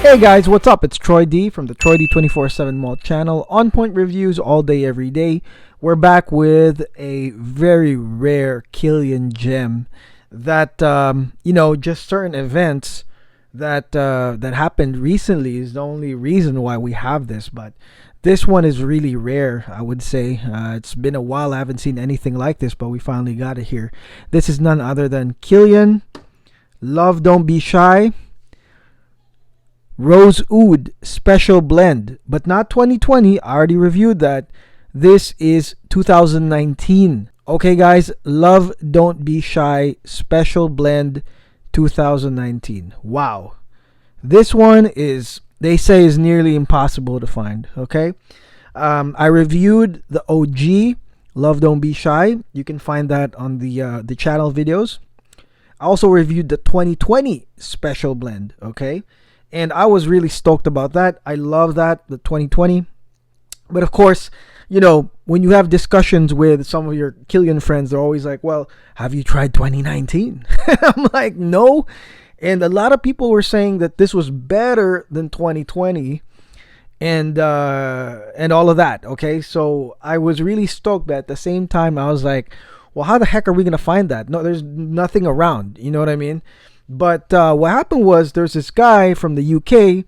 Hey guys, what's up? It's Troy D from the Troy D 24/7 Mall channel. On point reviews all day, every day. We're back with a very rare Kilian gem that just certain events that happened recently is the only reason why we have this. But this one is really rare, I would say. It's been a while. I haven't seen anything like this, but we finally got it here. This is none other than Kilian Love Don't Be Shy Rose Oud Special Blend, but not 2020. I already reviewed that. This is 2019. Okay, guys, Love Don't Be Shy Special Blend 2019. Wow. This one is, they say, is nearly impossible to find. Okay. I reviewed the OG Love Don't Be Shy. You can find that on the channel videos. I also reviewed the 2020 Special Blend. Okay. And I was really stoked about that. I love that, the 2020. But of course, when you have discussions with some of your Kilian friends, they're always like, well, have you tried 2019? I'm like, no. And a lot of people were saying that this was better than 2020 and all of that. Okay, so I was really stoked, but at the same time, I was like, well, how the heck are we going to find that? No, there's nothing around. You know what I mean? But what happened was there's this guy from the UK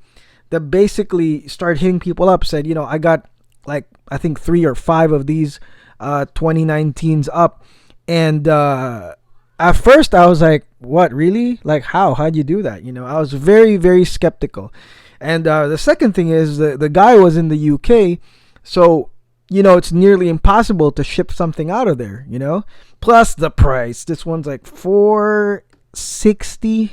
that basically started hitting people up, said, I got like, I think 3 or 5 of these 2019s up. And at first I was like, what, really? Like, how'd you do that? I was very, very skeptical. And the second thing is the guy was in the UK. So, it's nearly impossible to ship something out of there, plus the price. This one's like $460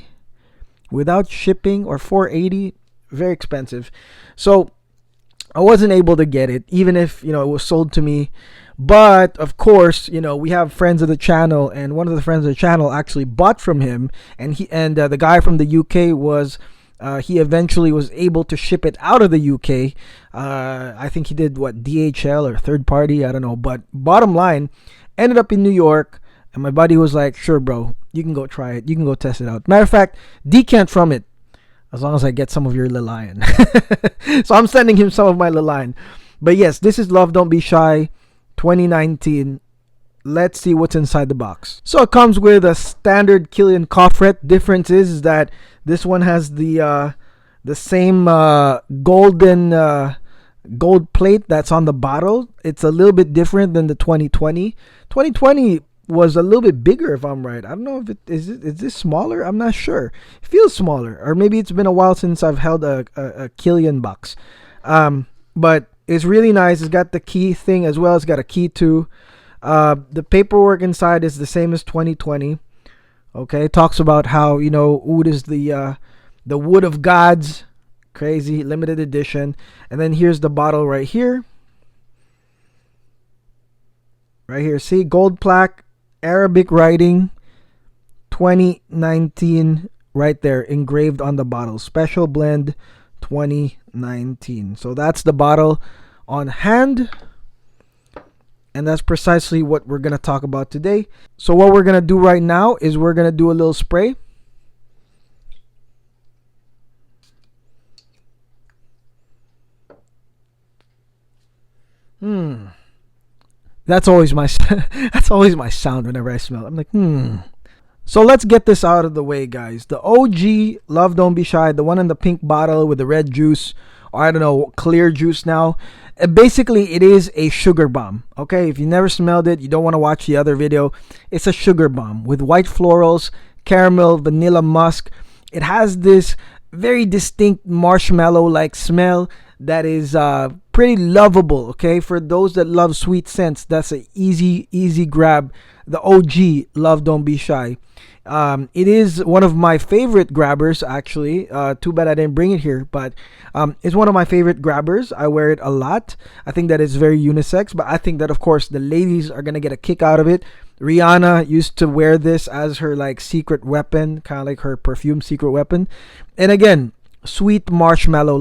without shipping, or $480, very expensive. So I wasn't able to get it, even if it was sold to me. But of course, we have friends of the channel, and one of the friends of the channel actually bought from him, and the guy from the UK was he eventually was able to ship it out of the UK. I think he did DHL or third party, I don't know, but bottom line, ended up in New York. And my buddy was like, sure, bro, you can go try it. You can go test it out. Matter of fact, decant from it, as long as I get some of your Lilian. So I'm sending him some of my Lilian. But yes, this is Love Don't Be Shy 2019. Let's see what's inside the box. So it comes with a standard Kilian coffret. Difference is that this one has the same golden gold plate that's on the bottle. It's a little bit different than the 2020. 2020 was a little bit bigger, if I'm right. I don't know if is this smaller? I'm not sure. It feels smaller, or maybe it's been a while since I've held a Kilian box. But it's really nice. It's got the key thing as well. It's got a key too. The paperwork inside is the same as 2020. Okay, it talks about how oud is the wood of gods. Crazy limited edition. And then here's the bottle right here. Right here, see, gold plaque, Arabic writing, 2019 right there, engraved on the bottle. Special Blend 2019. So that's the bottle on hand. And that's precisely what we're going to talk about today. So what we're going to do right now is we're going to do a little spray. That's always my sound whenever I smell it. I'm like, So let's get this out of the way, guys. The OG Love Don't Be Shy, the one in the pink bottle with the red juice, or I don't know, clear juice now. Basically, it is a sugar bomb. Okay, if you never smelled it, you don't want to watch the other video. It's a sugar bomb with white florals, caramel, vanilla musk. It has this very distinct marshmallow-like smell that is pretty lovable. Okay, for those that love sweet scents, that's an easy grab. The OG Love Don't Be Shy. It is one of my favorite grabbers, actually. Too bad I didn't bring it here, but it's one of my favorite grabbers. I wear it a lot. I think that it's very unisex, but I think that, of course, the ladies are gonna get a kick out of it. Rihanna used to wear this as her secret weapon, kind of like her perfume secret weapon. And again, sweet marshmallow,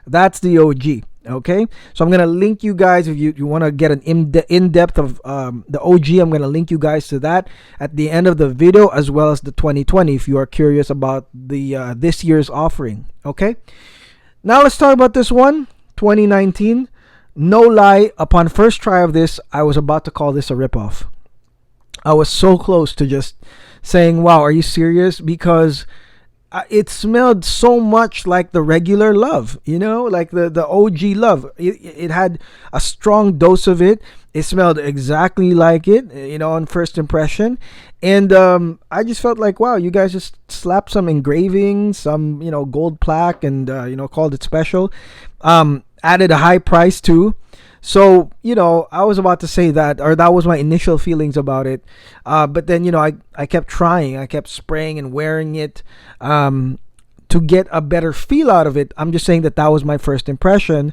that's the OG. Okay, so I'm gonna link you guys if you want to get an in-depth of the OG. I'm gonna link you guys to that at the end of the video, as well as the 2020 if you are curious about the this year's offering. Okay, now let's talk about this one, 2019. No lie, upon first try of this, I was about to call this a ripoff. I was so close to just saying, wow, are you serious? Because it smelled so much like the regular Love, like the OG Love. It had a strong dose of it. It smelled exactly like it, on first impression. And I just felt like, wow, you guys just slapped some engraving, some, gold plaque, and, called it special. Added a high price too. So, I was about to say that, or that was my initial feelings about it. But then, I kept trying. I kept spraying and wearing it to get a better feel out of it. I'm just saying that was my first impression.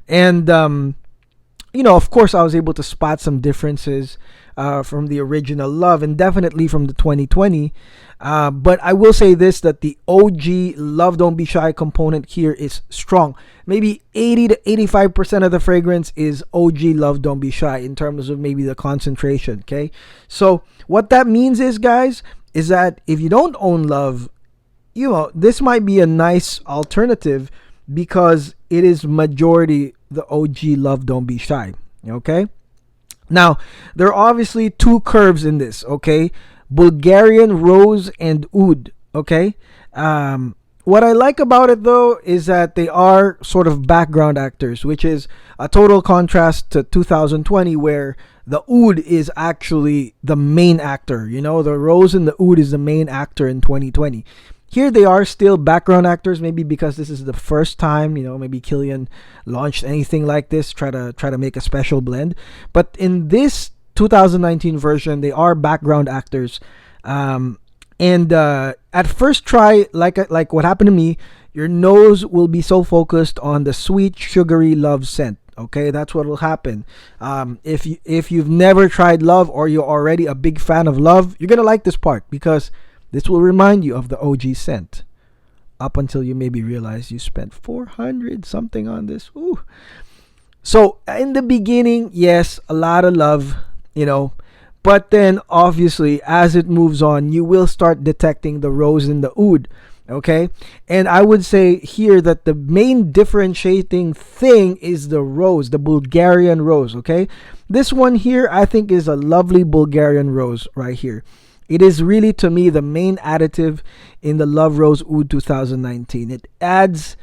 And, of course, I was able to spot some differences from the original Love and definitely from the 2020. But I will say this, that the OG Love Don't Be Shy component here is strong. Maybe 80 to 85% of the fragrance is OG Love Don't Be Shy in terms of maybe the concentration. Okay, so what that means is, guys, is that if you don't own Love, this might be a nice alternative because it is majority the OG Love Don't Be Shy. Okay, now there are obviously two curves in this. Okay, Bulgarian Rose and Oud. Okay, what I like about it though is that they are sort of background actors, which is a total contrast to 2020 where the Oud is actually the main actor. The Rose and the Oud is the main actor in 2020. Here they are still background actors, maybe because this is the first time, maybe Kilian launched anything like this, try to make a special blend. But in this 2019 version, they are background actors. And at first try, like what happened to me, your nose will be so focused on the sweet, sugary Love scent. Okay, that's what will happen. If you've never tried Love or you're already a big fan of Love, you're gonna like this part because this will remind you of the OG scent. Up until you maybe realize you spent 400 something on this. Ooh. So in the beginning, yes, a lot of Love, but then obviously as it moves on, you will start detecting the Rose and the Oud. Okay, and I would say here that the main differentiating thing is the Rose, the Bulgarian Rose. Okay, this one here I think is a lovely Bulgarian Rose right here. It is really, to me, the main additive in the Love Rose Oud 2019. It adds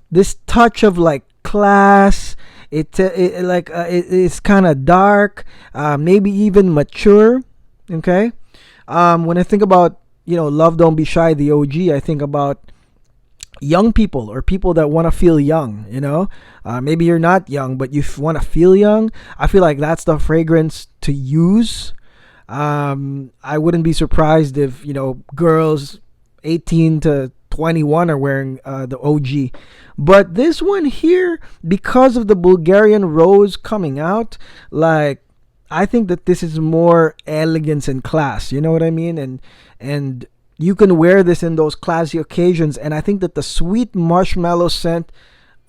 this touch of like class. It's kind of dark, maybe even mature. Okay, when I think about Love Don't Be Shy, the OG, I think about young people or people that want to feel young. Maybe you're not young, but you want to feel young. I feel like that's the fragrance to use. I wouldn't be surprised if girls 18 to 21 are wearing the OG. But this one here, because of the Bulgarian Rose coming out, like, I think that this is more elegance and class. You know what I mean? And you can wear this in those classy occasions. And I think that the sweet marshmallow scent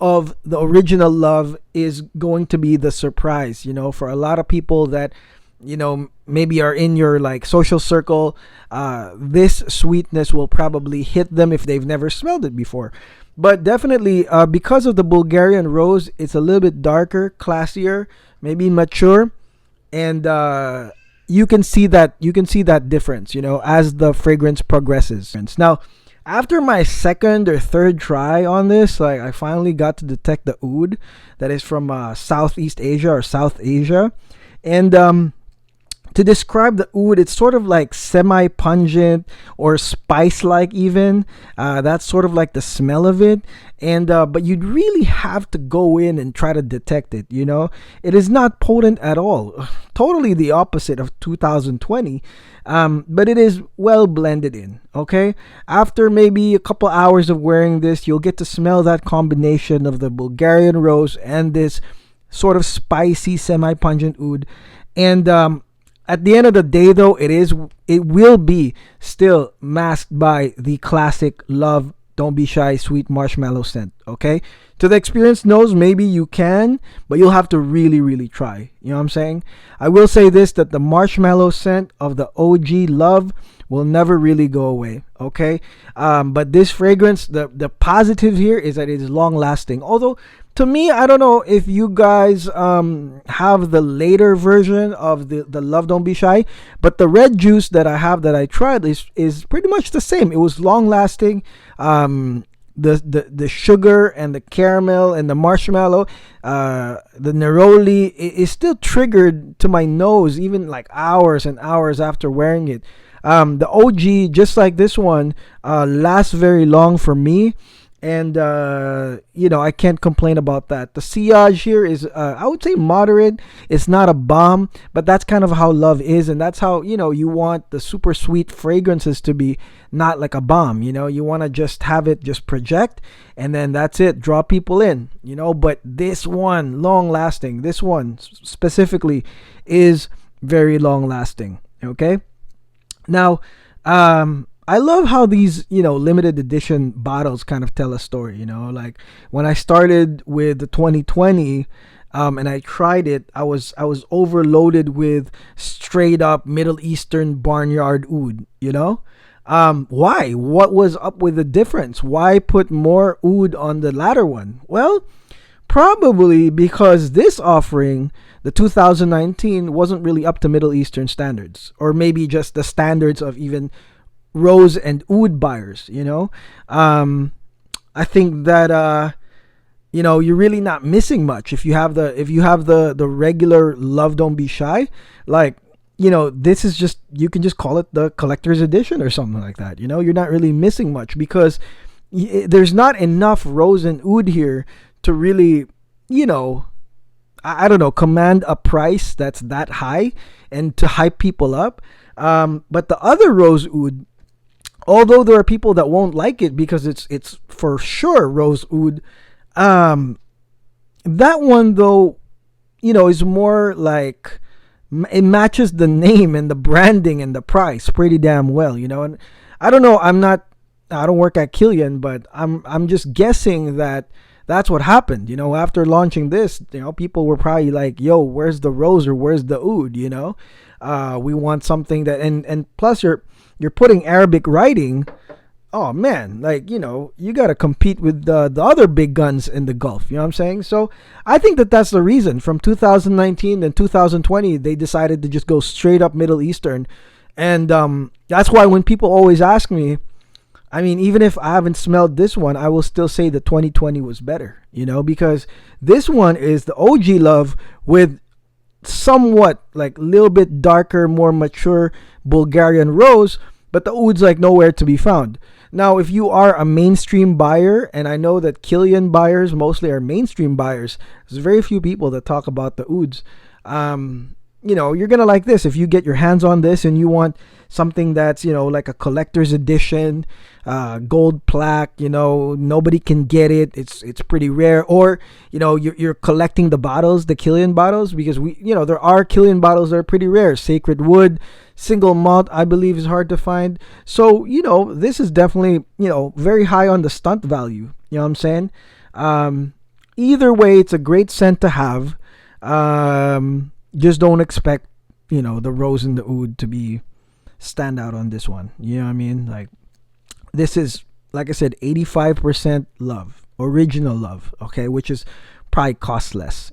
of the original Love is going to be the surprise, for a lot of people that maybe are in your like social circle. This sweetness will probably hit them if they've never smelled it before. But definitely because of the Bulgarian Rose, it's a little bit darker, classier, maybe mature, and you can see that difference as the fragrance progresses. Now after my second or third try on this, like, I finally got to detect the Oud that is from Southeast Asia or South Asia. And to describe the Oud, it's sort of like semi-pungent or spice-like even. That's sort of like the smell of it. And but you'd really have to go in and try to detect it, It is not potent at all. Totally the opposite of 2020. But it is well blended in, okay? After maybe a couple hours of wearing this, you'll get to smell that combination of the Bulgarian Rose and this sort of spicy, semi-pungent Oud. And at the end of the day, though, it will be still masked by the classic Love Don't Be Shy sweet marshmallow scent. Okay, to the experienced nose, maybe you can, but you'll have to really, really try. You know what I'm saying? I will say this, that the marshmallow scent of the OG Love will never really go away. Okay, but this fragrance, the positive here is that it is long lasting. Although to me, I don't know if you guys have the later version of the Love Don't Be Shy, but the red juice that I have that I tried is pretty much the same. It was long lasting. The sugar and the caramel and the marshmallow, the neroli is still triggered to my nose even like hours and hours after wearing it. The OG, just like this one, lasts very long for me, and I can't complain about that. The sillage here is, I would say, moderate. It's not a bomb, but that's kind of how Love is, and that's how you want the super sweet fragrances to be, not like a bomb. You want to just have it just project, and then that's it, draw people in. But this one, long lasting. This one specifically is very long lasting. Okay. Now, I love how these, limited edition bottles kind of tell a story, like when I started with the 2020, and I tried it, I was overloaded with straight up Middle Eastern barnyard oud, why? What was up with the difference? Why put more oud on the latter one? Well, probably because this offering, the 2019, wasn't really up to Middle Eastern standards, or maybe just the standards of even rose and oud buyers. I think that you're really not missing much if you have the regular Love Don't Be Shy. Like, this is just, you can just call it the collector's edition or something like that. You're not really missing much, because there's not enough rose and oud here to really, I don't know, command a price that's that high and to hype people up. But the other rose oud, although there are people that won't like it because it's for sure rose oud, that one though, is more like, it matches the name and the branding and the price pretty damn well. And I don't know, I don't work at Kilian, but I'm just guessing that that's what happened. After launching this, people were probably like, yo, where's the rose or where's the oud? We want something that, and plus you're putting Arabic writing. Oh man, like, you got to compete with the other big guns in the Gulf. You know what I'm saying? So I think that's the reason. From 2019 and 2020, they decided to just go straight up Middle Eastern. And that's why when people always ask me, I mean, even if I haven't smelled this one, I will still say the 2020 was better, because this one is the OG Love with somewhat like a little bit darker, more mature Bulgarian rose, but the oud's like nowhere to be found. Now, if you are a mainstream buyer, and I know that Kilian buyers mostly are mainstream buyers, there's very few people that talk about the ouds. You're gonna like this if you get your hands on this and you want something that's like a collector's edition, gold plaque. Nobody can get it. It's pretty rare. Or you're collecting the bottles, the Kilian bottles, because there are Kilian bottles that are pretty rare. Sacred Wood, single malt, I believe, is hard to find. So this is definitely very high on the stunt value. You know what I'm saying? Either way, it's a great scent to have. Just don't expect the rose and the oud to be stand out on this one. You know what I mean? Like, this is, like I said, 85% Love, original Love, okay, which is probably cost less.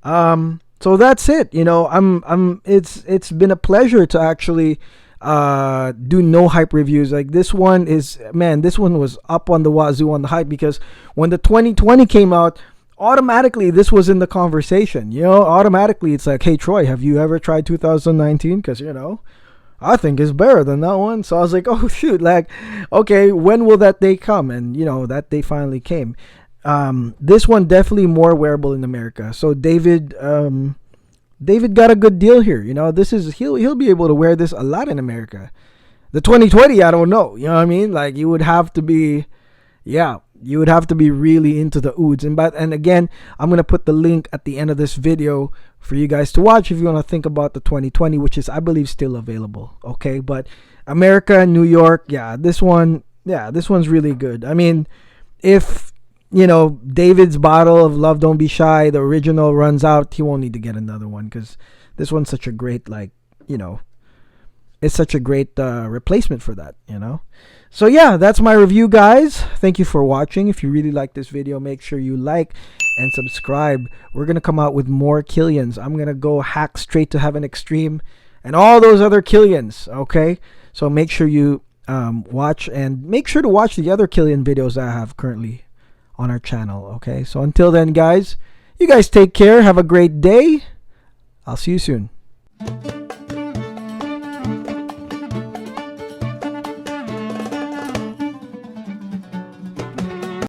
So that's it. It's been a pleasure to actually do no hype reviews. Like, this one was up on the wazoo on the hype, because when the 2020 came out, automatically this was in the conversation. Automatically it's like, hey Troy, have you ever tried 2019? Because I think it's better than that one. So I was like, oh shoot, like, okay, when will that day come? And that day finally came. This one definitely more wearable in America. So David got a good deal here. This is, he'll be able to wear this a lot in America. The 2020, I don't know. You know what I mean? Like, you would have to be really into the ouds. And again, I'm gonna put the link at the end of this video for you guys to watch if you want to think about the 2020, which is, I believe, still available. Okay, but America, New York, this one's really good. I mean, if you know, David's bottle of Love Don't Be Shy, the original, runs out, he won't need to get another one because this one's such a great, like, you know, it's such a great replacement for that, you know. So yeah, that's my review, guys. Thank you for watching. If you really like this video, make sure you like and subscribe. We're gonna come out with more Kilians. I'm gonna go hack straight to Heaven Extreme and all those other Kilians. Okay, so make sure you watch, and make sure to watch the other Kilian videos I have currently on our channel. Okay, so until then, guys, you guys take care. Have a great day. I'll see you soon.